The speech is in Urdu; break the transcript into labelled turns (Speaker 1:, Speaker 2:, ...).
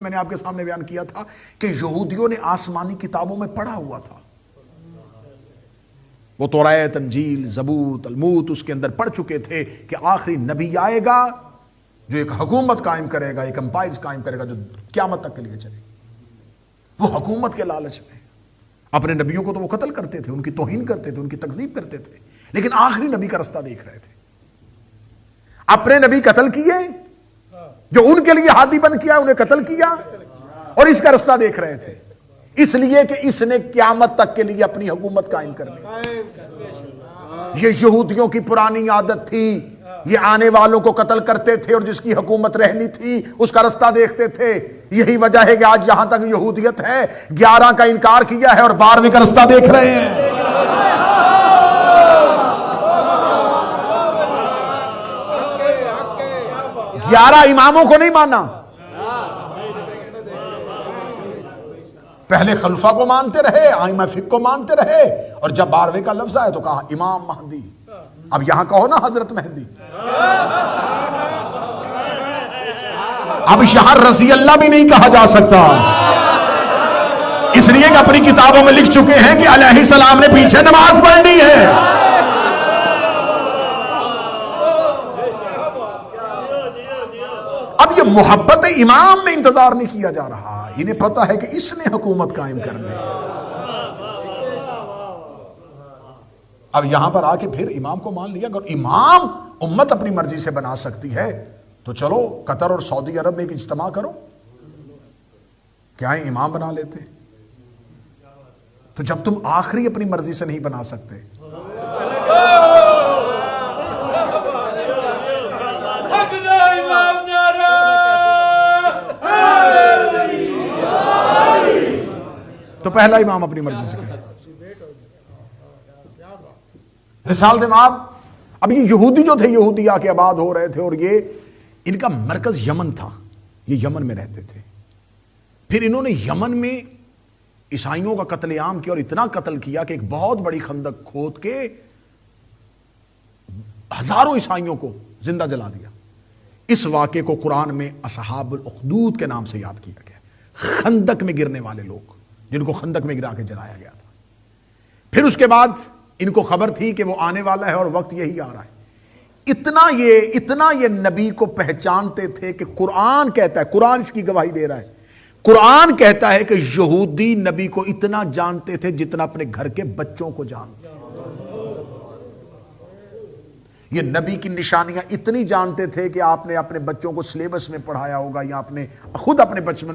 Speaker 1: میں نے آپ کے سامنے بیان کیا تھا کہ یہودیوں نے آسمانی کتابوں میں پڑھا ہوا تھا، وہ توریت، انجیل، زبور، تلمود اس کے اندر پڑھ چکے تھے کہ آخری نبی آئے گا جو ایک حکومت قائم کرے گا، ایک امپائر قائم کرے گا جو قیامت تک کے لیے چلے گا۔ وہ حکومت کے لالچ میں اپنے نبیوں کو تو وہ قتل کرتے تھے، ان کی توہین کرتے تھے، ان کی تکذیب کرتے تھے، لیکن آخری نبی کا رستہ دیکھ رہے تھے۔ اپنے نبی قتل کیے، جو ان کے لیے ہادی بن کیا انہیں قتل کیا، اور اس کا رستہ دیکھ رہے تھے، اس لیے کہ اس نے قیامت تک کے لیے اپنی حکومت قائم کرنی۔ یہ یہودیوں کی پرانی عادت تھی، یہ آنے والوں کو قتل کرتے تھے اور جس کی حکومت رہنی تھی اس کا رستہ دیکھتے تھے۔ یہی وجہ ہے کہ آج یہاں تک یہودیت ہے، 11 کا انکار کیا ہے اور 12ویں کا رستہ دیکھ رہے ہیں۔ 11 اماموں کو نہیں مانا، پہلے خلفاء کو مانتے رہے، ائمہ فقہ کو مانتے رہے، اور جب 12ویں کا لفظ آئے تو کہا امام مہدی۔ اب یہاں کہو نا حضرت مہدی، اب شہر رضی اللہ بھی نہیں کہا جا سکتا، اس لیے کہ اپنی کتابوں میں لکھ چکے ہیں کہ علیہ السلام نے پیچھے نماز پڑھنی ہے۔ اب یہ محبت امام میں انتظار نہیں کیا جا رہا، انہیں پتا ہے کہ اس نے حکومت قائم کرنی ہے۔ اب یہاں پر آ کے پھر امام کو مان لیا، اگر امام امت اپنی مرضی سے بنا سکتی ہے تو چلو قطر اور سعودی عرب میں ایک اجتماع کرو، کیا امام بنا لیتے؟ تو جب تم آخری اپنی مرضی سے نہیں بنا سکتے، تو پہلا امام اپنی مرضی سے کیسے؟ رسالت امام، اب یہ یہودی جو تھے، یہودی آ کے آباد ہو رہے تھے، اور یہ ان کا مرکز یمن تھا، یہ یمن میں رہتے تھے۔ پھر انہوں نے یمن میں عیسائیوں کا قتل عام کیا، اور اتنا قتل کیا کہ ایک بہت بڑی خندق کھود کے ہزاروں عیسائیوں کو زندہ جلا دیا۔ اس واقعے کو قرآن میں اصحاب الاخدود کے نام سے یاد کیا گیا، خندق میں گرنے والے لوگ جن کو خندق میں گرا کے جلایا گیا تھا۔ پھر اس کے بعد ان کو خبر تھی کہ وہ آنے والا ہے اور وقت یہی آ رہا ہے۔ اتنا یہ نبی کو پہچانتے تھے کہ قرآن کہتا ہے، قرآن اس کی گواہی دے رہا ہے، قرآن کہتا ہے کہ یہودی نبی کو اتنا جانتے تھے جتنا اپنے گھر کے بچوں کو جانتے۔ یہ نبی کی نشانیاں اتنی جانتے تھے کہ آپ نے اپنے بچوں کو سلیبس میں پڑھایا ہوگا، یا آپ نے خود اپنے بچپن